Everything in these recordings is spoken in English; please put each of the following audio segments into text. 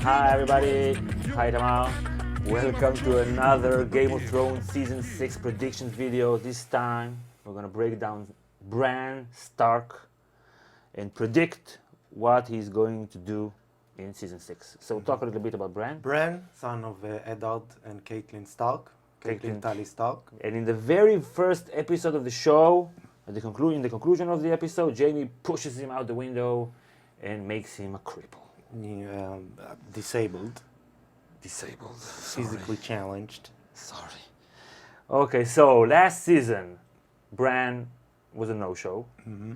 Hi everybody, hi Tamal. Welcome to another Game of Thrones Season 6 predictions video. This time we're gonna break down Bran Stark and predict what he's going to do in Season 6. So talk a little bit about Bran. Bran, son of Eddard and Catelyn Stark, Catelyn. Catelyn Tully Stark. And in the very first episode of the show, at the conclusion of the episode, Jaime pushes him out the window and makes him a cripple. Disabled, Sorry. physically challenged. Sorry. Okay, so last season, Bran was a no-show. Mm-hmm.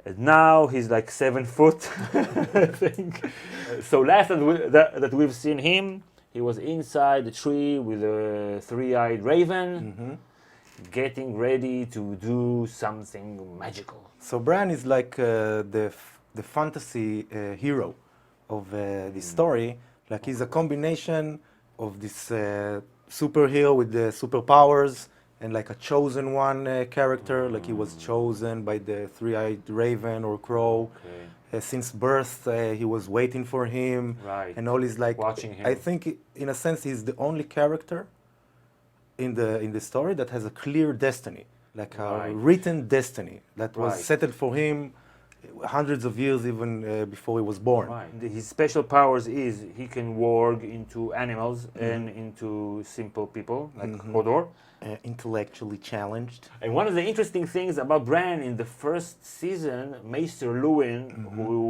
And now he's like 7 foot, I think. So last that we've seen him, he was inside the tree with a three-eyed raven, Mm-hmm. getting ready to do something magical. So Bran is like the fantasy hero of this story. Like he's a combination of this superhero with the superpowers and like a chosen one character. Like he was chosen by the three-eyed raven or crow. Okay. Since birth, he was waiting for him. Right. And all is like Watching him. I think, in a sense, he's the only character in the story that has a clear destiny, like a Right. written destiny that was Right. settled for him hundreds of years even before he was born. Right. His special powers is he can warg into animals and into simple people, like Hodor. Intellectually challenged. And one of the interesting things about Bran in the first season, Maester Luwin,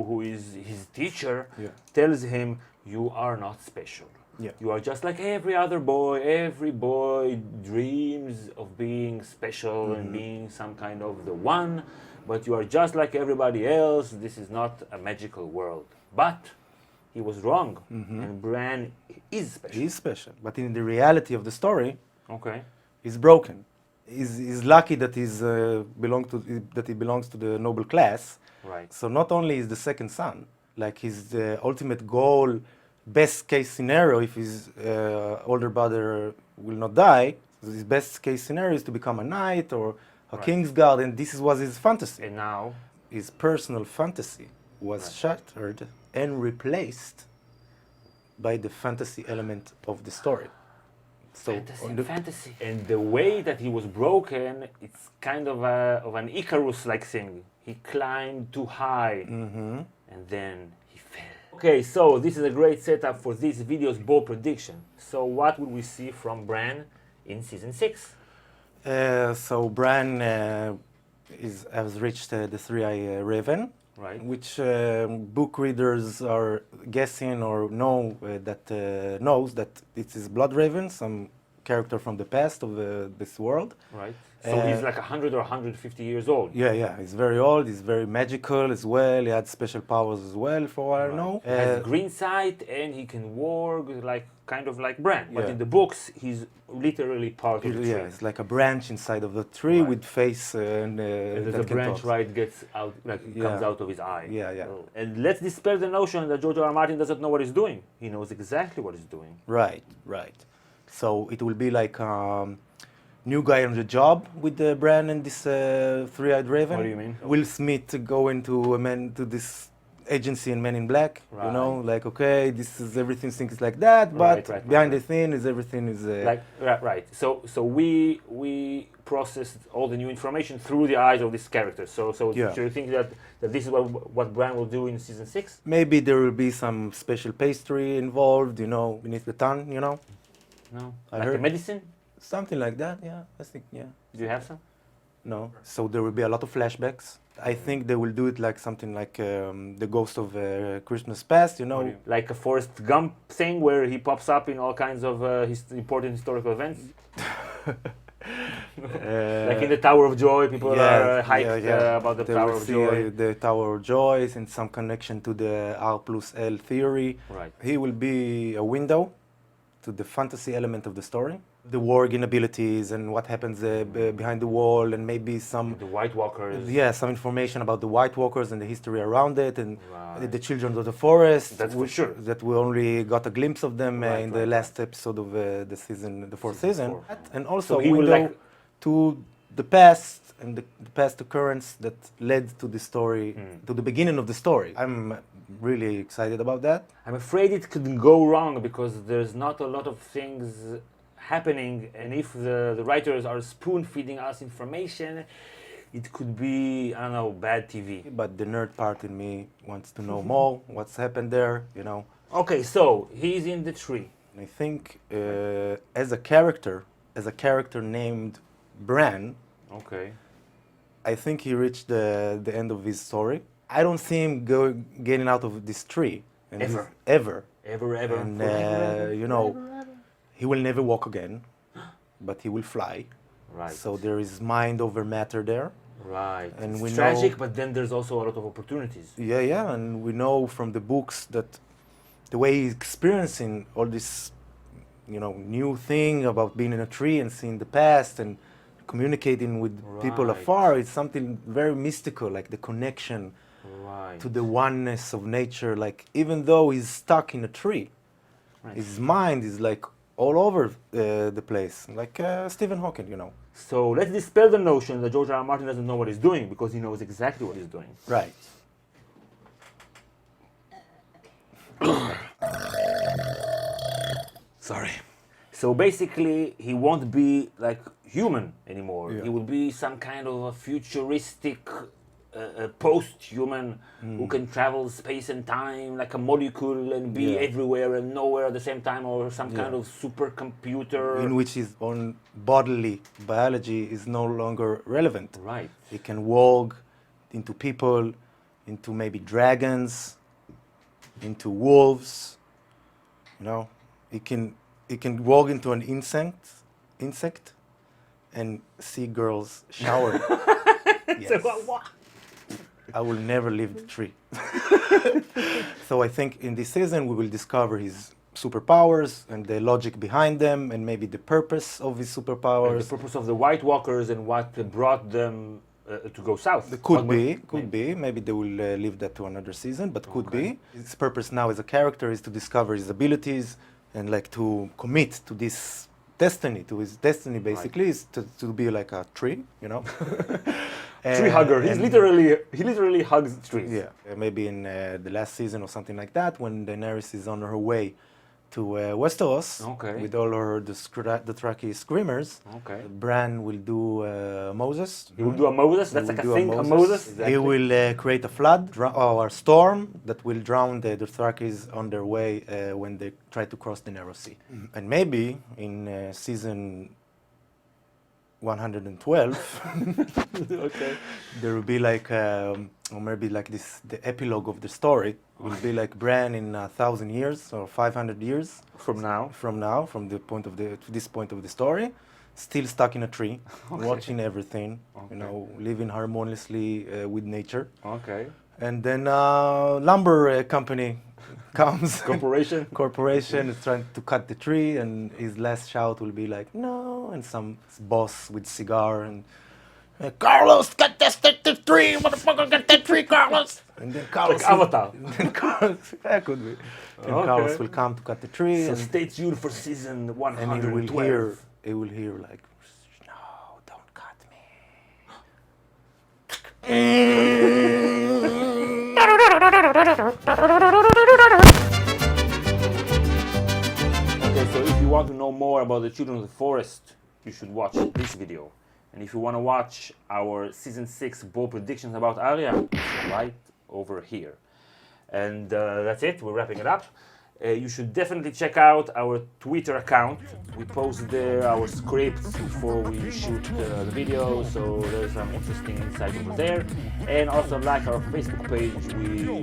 who is his teacher, Yeah. tells him, "You are not special. Yeah. You are just like every other boy. Every boy dreams of being special and being some kind of the one, but you are just like everybody else. This is not a magical world." But he was wrong, and Bran is special. He's special, but in the reality of the story, Okay. he's broken. He's lucky that he belongs to the noble class. Right. So not only is the second son, like his ultimate goal, best case scenario, if his older brother will not die, his best case scenario is to become a knight or a Right. king's guard, and this was his fantasy. And now, His personal fantasy was Right. shattered and replaced by the fantasy element of the story. So fantasy. And the way that he was broken, it's kind of an Icarus-like thing. He climbed too high, and then he fell. Okay, so this is a great setup for this video's bold prediction. So what will we see from Bran in Season 6? So Bran has reached the three-eye raven, Right. which book readers are guessing or know knows that it is Blood Raven, some character from the past of this world. Right. So he's like 100 or 150 years old. Yeah, he's very old. He's very magical as well. He had special powers as well, for what I know. He has green sight and he can warg like kind of like Bran. But Yeah. in the books, he's literally part of the tree. Yeah, it's like a branch inside of the tree Right. with face And and there's a that can branch talk. right gets out, like comes Yeah. out of his eye. Yeah. So- and let's dispel the notion that George R. Martin doesn't know what he's doing. He knows exactly what he's doing. Right. So it will be like new guy on the job with Bran and this three-eyed raven. What do you mean? Will Smith go into this agency in Men in Black? Right. You know, like okay, this is everything seems like that, but Right, behind the scene is everything is Right. So we processed all the new information through the eyes of this character. So Yeah. you think that this is what Bran will do in Season 6? maybe there will be some special pastry involved, you know, beneath the tongue, you know, No. I Like heard- a medicine? something like that. Yeah, I think Do you have some? No. So there will be a lot of flashbacks. I think they will do it like something like the Ghost of Christmas Past, you know. Like a Forrest Gump thing where he pops up in all kinds of important historical events? Like in the Tower of Joy, people are hyped about the They Tower will of see, Joy. the Tower of Joy and some connection to the R plus L theory. Right. He will be a window to the fantasy element of the story. The warging abilities and what happens behind the wall, and maybe some The White Walkers. some information about the White Walkers and the history around it, and Right. the Children of the Forest. That's for sure. That we only got a glimpse of them Right, in the right, last episode of the season, the fourth Season season. 4. And also So a he will window like- to the past and the past occurrence that led to the story, to the beginning of the story. I'm really excited about that. I'm afraid it could go wrong because there's not a lot of things happening, and if the writers are spoon feeding us information, it could be, I don't know, bad TV. But the nerd part in me wants to know more, what's happened there, you know. Okay, so he's in the tree. I think as a character named Bran, Okay. I think he reached the end of his story. I don't see him getting out of this tree. And Ever. Ever. Ever, ever. And, forever, you know, forever, ever. he will never walk again, but he will fly. Right. So there is mind over matter there. Right. And it's we tragic, know- but then there's also a lot of opportunities. Yeah, and we know from the books that the way he's experiencing all this, you know, new thing about being in a tree and seeing the past and communicating with people Right. afar, it's something very mystical, like the connection Right. to the oneness of nature. Like even though he's stuck in a tree, Right. his mind is like all over the place, like Stephen Hawking, you know. So let's dispel the notion that George R. R. Martin doesn't know what he's doing, because he knows exactly what he's doing. Right. Sorry. So basically, he won't be like human anymore. Yeah. He will be some kind of a futuristic post-human who can travel space and time like a molecule and be Yeah. everywhere and nowhere at the same time, or some kind Yeah. of supercomputer. In which his own bodily biology is no longer relevant. Right. He can walk into people, into maybe dragons, into wolves. You know, he can walk into an insect, and see girls showering. Yes. So what? I will never leave the tree. So I think in this season we will discover his superpowers and the logic behind them, and maybe the purpose of his And superpowers. the purpose of the White Walkers and what brought them to go south. Could What- be. Maybe they will leave that to another season, but could Okay. be. His purpose now as a character is to discover his abilities and like to commit to this destiny, to his destiny basically, is to be like a tree, you know. Tree hugger. He literally hugs trees. Yeah, maybe in the last season or something like that, when Daenerys is on her way to Westeros Okay. with all her Dothraki screamers, Okay. Bran will do Moses. He will do a Moses. That's He like will a do thing. A Moses. He will create a flood or a storm that will drown the Dothrakis on their way when they try to cross the Narrow Sea. And maybe in season 112, Okay. there will be like, or maybe like this, the epilogue of the story will be like Bran in 1,000 years or 500 years From now. from the point of to this point of the story, still stuck in a tree, Okay. watching everything, Okay. you know, living harmoniously with nature. Okay. And then lumber company comes, corporation is trying to cut the tree, and his last shout will be like, no, and some boss with cigar and, Carlos, cut the tree, motherfucker, cut that tree, Carlos. And then Carlos, Like Avatar. then Carlos, that could be. And Okay. Carlos will come to cut the tree, So and stay tuned for season he 112. will hear like, no, don't cut me. Okay, so if you want to know more about the Children of the Forest, you should watch this video. And if you want to watch our season 6 bold predictions about Arya, it's right over here. And that's it, we're wrapping it up. You should definitely check out our Twitter account. We post there our scripts before we shoot the video, so there's some interesting insight over there. And also like our Facebook page, we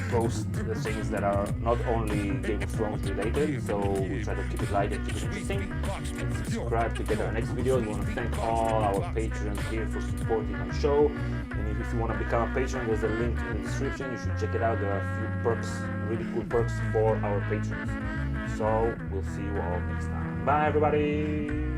post the things that are not only Game of Thrones related, so we try to keep it light and keep it interesting. And subscribe to get our next video. We want to thank all our patrons here for supporting our show. And if you want to become a patron, there's a link in the description. You should check it out. There are a few perks, really cool perks for our patrons. So we'll see you all next time. Bye, everybody.